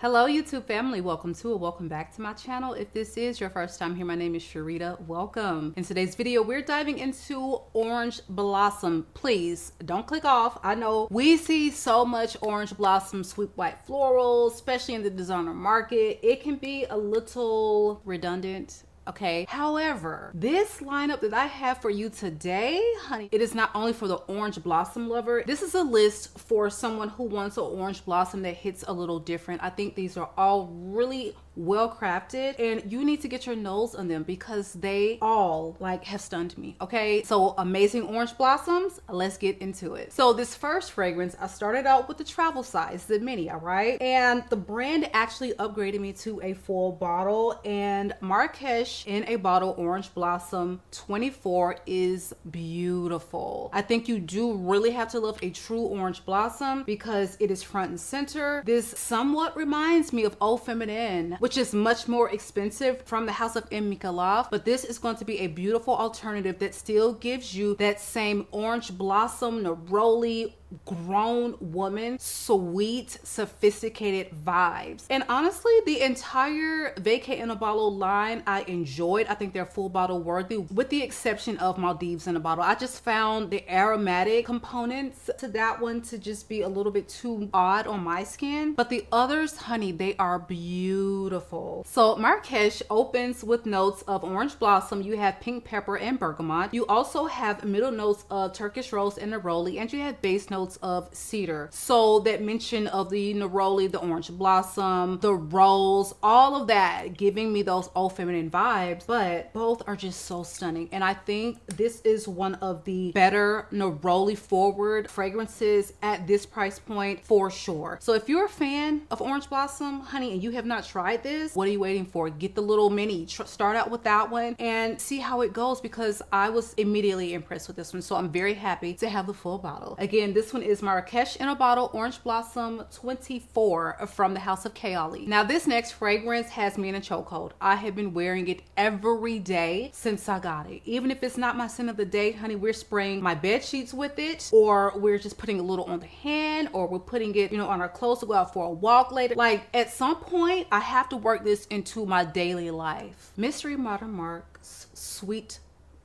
Hello YouTube family, welcome to or welcome back to my channel. If this is your first time here, my name is Sharita. Welcome. In today's video, we're diving into Orange Blossom. Please don't click off. I know we see so much Orange Blossom sweet white floral, especially in the designer market. It can be a little redundant. Okay, however, this lineup that I have for you today, honey, it is not only for the orange blossom lover. This is a list for someone who wants an orange blossom that hits a little different. I think these are all really well crafted and you need to get your nose on them because they all have stunned me. Okay, so amazing orange blossoms, let's get into it. So this first fragrance, I started out with the travel size, the mini, all right, and the brand actually upgraded me to a full bottle, and Marrakesh in a bottle orange blossom 24 is beautiful. I think you do really have to love a true orange blossom because it is front and center. This somewhat reminds me of Eau Feminine, which is much more expensive from the house of M. Michalaf, but this is going to be a beautiful alternative that still gives you that same orange blossom, neroli, grown woman, sweet, sophisticated vibes. And honestly, the entire Vacay in a Bottle line I enjoyed. I think they're full bottle worthy with the exception of Maldives in a Bottle. I just found the aromatic components to that one to just be a little bit too odd on my skin, but the others, honey, they are beautiful. So Marrakesh opens with notes of orange blossom. You have pink pepper and bergamot. You also have middle notes of Turkish rose and neroli, and you have base notes of cedar. So that mention of the neroli, the orange blossom, the rose, all of that giving me those Eau Feminine vibes, but both are just so stunning. And I think this is one of the better neroli forward fragrances at this price point for sure. So if you're a fan of orange blossom, honey, and you have not tried this, what are you waiting for? Get the little mini, start out with that one and see how it goes, because I was immediately impressed with this one. So I'm very happy to have the full bottle. Again, this one is Marrakesh in a Bottle Orange Blossom 24 from the house of Kayali. Now this next fragrance has me in a chokehold. I have been wearing it every day since I got it. Even if it's not my scent of the day, honey, we're spraying my bed sheets with it, or we're just putting a little on the hand, or we're putting it, on our clothes to go out for a walk later. At some point, I have to work this into my daily life. Mystery Modern Marks Sweet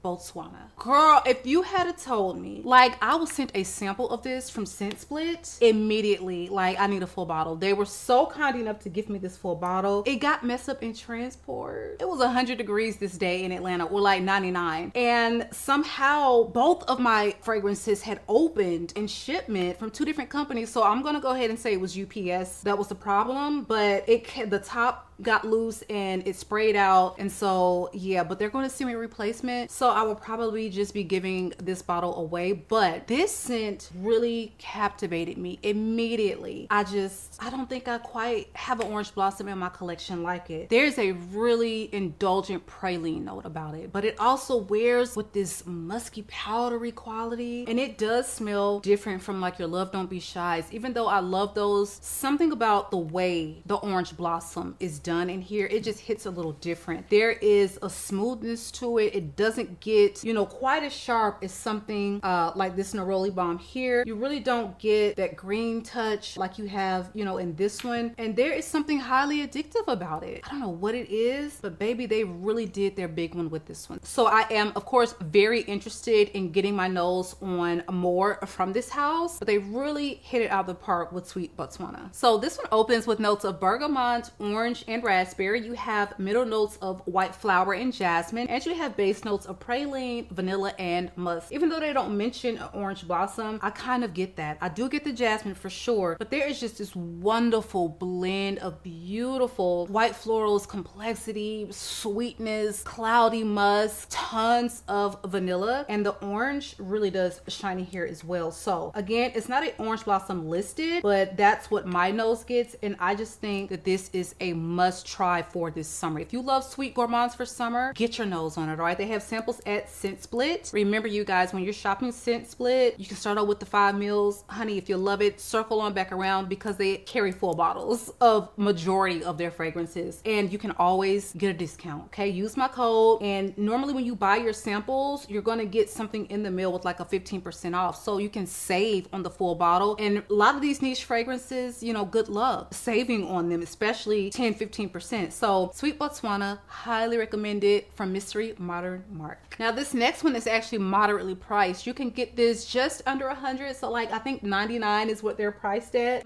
BOTSWANA. Girl, if you had told me, I was sent a sample of this from Scent Split immediately, I need a full bottle. They were so kind enough to give me this full bottle. It got messed up in transport. It was 100 degrees this day in Atlanta, or 99. And somehow both of my fragrances had opened in shipment from two different companies. So I'm gonna go ahead and say it was UPS that was the problem, but the top got loose and it sprayed out, and so yeah, but they're going to send me a replacement, so I will probably just be giving this bottle away. But this scent really captivated me immediately. I don't think I quite have an orange blossom in my collection like it. There's a really indulgent praline note about it, but it also wears with this musky powdery quality, and it does smell different from your Love Don't Be Shy's. Even though I love those, something about the way the orange blossom is done in here, it just hits a little different. There is a smoothness to it. It doesn't get quite as sharp as something like this neroli bomb here. You really don't get that green touch like you have in this one, and there is something highly addictive about it. I don't know what it is, but baby, they really did their big one with this one. So I am of course very interested in getting my nose on more from this house, but they really hit it out of the park with Sweet BOTSWANA. So this one opens with notes of bergamot, orange, and raspberry. You have middle notes of white flower and jasmine, and you have base notes of praline, vanilla, and musk. Even though they don't mention an orange blossom, I kind of get that. I do get the jasmine for sure, but there is just this wonderful blend of beautiful white florals, complexity, sweetness, cloudy musk, tons of vanilla, and the orange really does shine in here as well. So again, it's not an orange blossom listed, but that's what my nose gets, and I just think that this is a must try for this summer. If you love sweet gourmands for summer, get your nose on it. All right, they have samples mils at Scent Split. Remember, you guys, when you're shopping Scent Split, you can start out with the 5 mils. Honey, if you love it, circle on back around because they carry full bottles of majority of their fragrances, and you can always get a discount. Okay, use my code, and normally when you buy your samples, you're going to get something in the mail with like a 15% off, so you can save on the full bottle. And a lot of these niche fragrances, you know, good luck saving on them, especially 10-15%. So Sweet Botswana, highly recommended, from Mystery Modern Mark. Now this next one is actually moderately priced. You can get this just under 100, so like I think 99 is what they're priced at.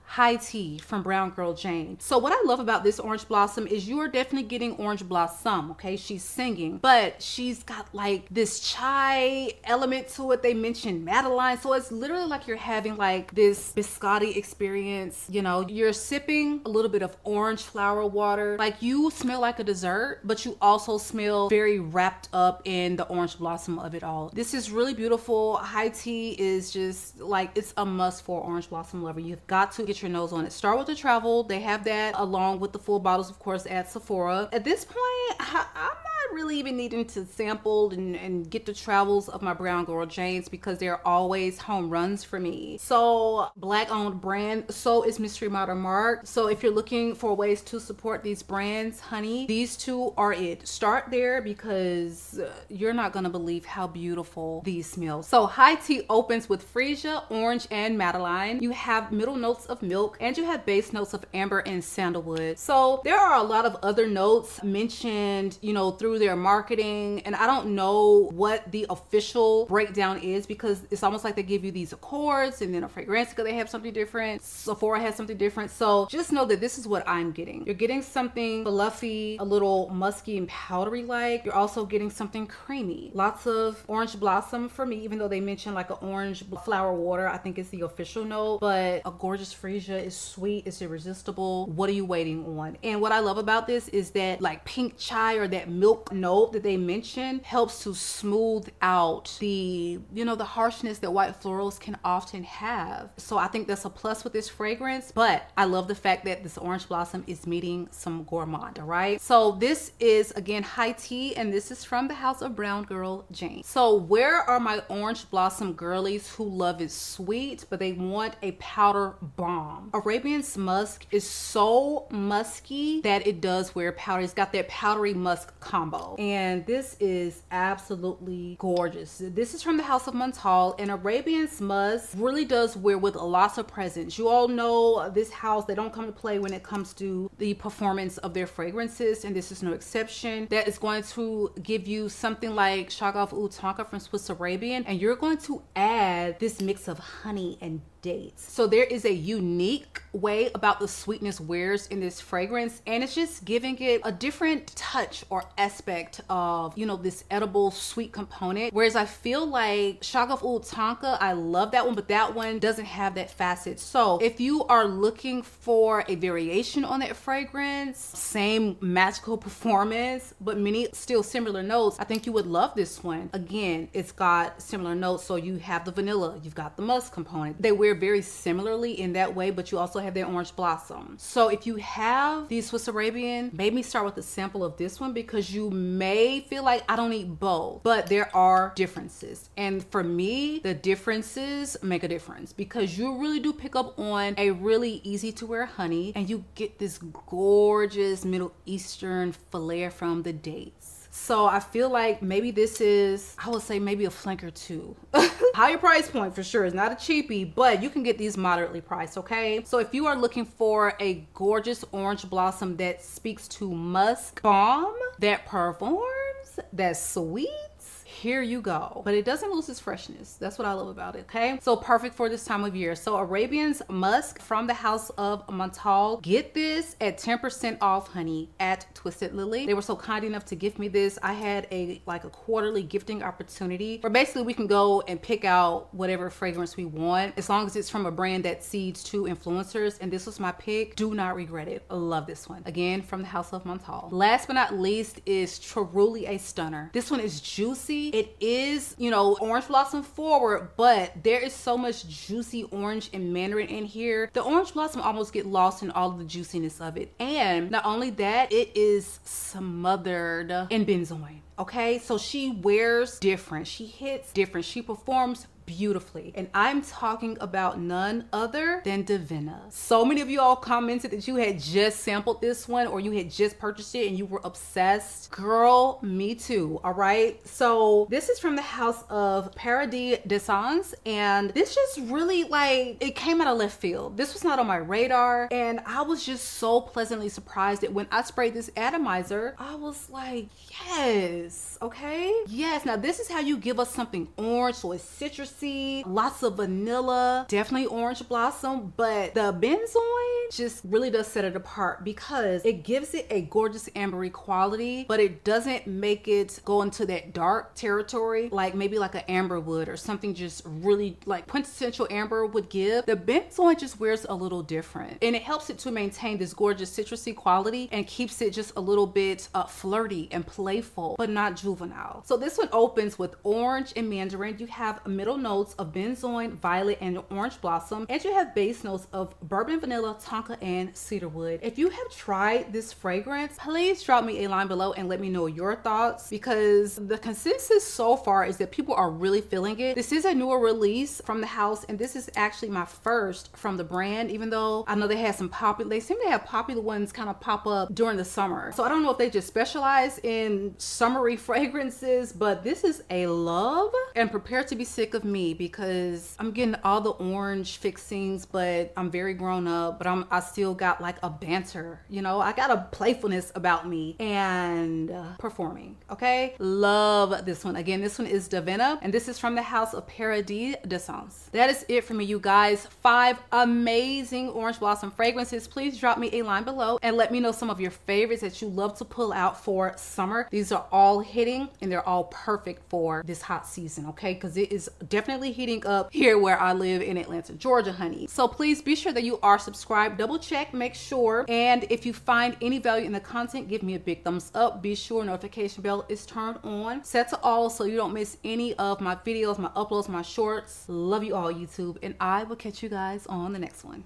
High Tea from Brown Girl Jane. So what I love about this Orange Blossom is you are definitely getting Orange Blossom, okay? She's singing, but she's got like this chai element to it. They mentioned Madeline, so it's literally like you're having like this biscotti experience. You know, you're sipping a little bit of orange flower water. Like you smell like a dessert, but you also smell very wrapped up in the orange blossom of it all. This is really beautiful. High Tea is just like, it's a must for Orange Blossom lover. You've got to get your nose on it. Start with the travel. They have that along with the full bottles, of course, at Sephora. At this point, I'm not really even needing to sample and get the travels of my Brown Girl Janes because they're always home runs for me. So Black owned brand, so is Mystery Modern Mark. So if you're looking for ways to support these brands, honey, these two are it. Start there because you're not gonna believe how beautiful these smell. So High Tea opens with freesia, orange, and Madeline. You have middle notes of milk, and you have base notes of amber and sandalwood. So there are a lot of other notes mentioned, you know, through their marketing, and I don't know what the official breakdown is because it's almost like they give you these accords, and then a Fragrantica, they have something different. Sephora has something different. So just know that this is what I'm getting. You're getting something fluffy, a little musky and powdery like. You're also getting something creamy. Lots of Orange Blossom for me, even though they mentioned like an orange flower water, I think it's the official note, but a gorgeous freesia is sweet, it's irresistible. What are you waiting on? And what I love about this is that like pink chai or that milk note that they mentioned helps to smooth out the, you know, the harshness that white florals can often have. So I think that's a plus with this fragrance, but I love the fact that this Orange Blossom is meeting some gourmand, all right? So this is again High Tea, and this is from the house of Brown Girl Jane. So where are my Orange Blossom girlies who love it sweet, but they want a powder bomb? Arabian's Musk is so musky that it does wear powder. It's got that powdery musk combo, and this is absolutely gorgeous. This is from the house of Montale, and Arabian's Musk really does wear with lots of presence. You all know this house, they don't come to play when it comes to the performance of their fragrances, and this is no exception. That is going to give you something like Shagaf Oud Tonka from Swiss Arabian, and you're going to add this mix of honey and dates. So there is a unique way about the sweetness wears in this fragrance, and it's just giving it a different touch or aspect of, you know, this edible sweet component. Whereas I feel like Shagaf Oud Tonka, I love that one, but that one doesn't have that facet. So if you are looking for a variation on that fragrance, same magical performance, but many still similar notes, I think you would love this one. Again, it's got similar notes. So you have the vanilla, you've got the musk component. They wear very similarly in that way, but you also have their Orange Blossom. So if you have the Swiss Arabian, maybe start with a sample of this one because you may feel like I don't need both, but there are differences. And for me, the differences make a difference because you really do pick up on a really easy to wear honey, and you get this gorgeous Middle Eastern flair from the dates. So I feel like maybe this is, I would say maybe a flanker too. Higher price point for sure. It's not a cheapie, but you can get these moderately priced, okay? So if you are looking for a gorgeous Orange Blossom that speaks to musk bomb, that performs, that's sweet, here you go. But it doesn't lose its freshness. That's what I love about it, okay? So perfect for this time of year. So Arabian's Musk from the house of Montale. Get this at 10% off, honey, at Twisted Lily. They were so kind enough to gift me this. I had a quarterly gifting opportunity where basically we can go and pick out whatever fragrance we want as long as it's from a brand that seeds to influencers, and this was my pick. Do not regret it. I love this one. Again, from the house of Montale. Last but not least is truly a stunner. This one is juicy. citrusy. It is, you know, orange blossom forward, but there is so much juicy orange and mandarin in here. The orange blossom almost get lost in all of the juiciness of it. And not only that, it is smothered in benzoin. Okay, so she wears different, she hits different, she performs beautifully. And I'm talking about none other than Divina. So many of you all commented that you had just sampled this one or you had just purchased it and you were obsessed. Girl, me too. All right, so this is from the house of Paradis de Sens, and this just really, like, it came out of left field. This was not on my radar, and I was just so pleasantly surprised that when I sprayed this atomizer, I was like, yes, okay, yes. Now this is how you give us something orange, so it's citrusy, lots of vanilla, definitely orange blossom, but the benzoin just really does set it apart because it gives it a gorgeous ambery quality, but it doesn't make it go into that dark territory like maybe like an amber would or something just really like quintessential amber would give. The benzoin just wears a little different, and it helps it to maintain this gorgeous citrusy quality and keeps it just a little bit flirty and playful, but not juvenile. So this one opens with orange and mandarin. You have middle notes of benzoin, violet, and orange blossom, and you have base notes of bourbon, vanilla, tonka, and cedarwood. If you have tried this fragrance, please drop me a line below and let me know your thoughts, because the consensus so far is that people are really feeling it. This is a newer release from the house, and this is actually my first from the brand, even though I know they had some popular, they seem to have popular ones kind of pop up during the summer. So I don't know if they just specialize in summery fragrances, but this is a love, and prepare to be sick of me because I'm getting all the orange fixings, but I'm very grown up, but I still got like a banter, you know, I got a playfulness about me and performing. Okay, love this one. Again, this one is Divina, and this is from the house of Paradis de Sens. That is it for me, you guys. 5 amazing orange blossom fragrances. Please drop me a line below and let me know some of your favorites that you love to pull out for summer. These are all hitting and they're all perfect for this hot season, okay, because it is definitely heating up here where I live in Atlanta, Georgia, honey. So please be sure that you are subscribed, double check, make sure, and if you find any value in the content, give me a big thumbs up. Be sure notification bell is turned on, set to all, so you don't miss any of my videos, my uploads, my shorts. Love you all, YouTube, and I will catch you guys on the next one.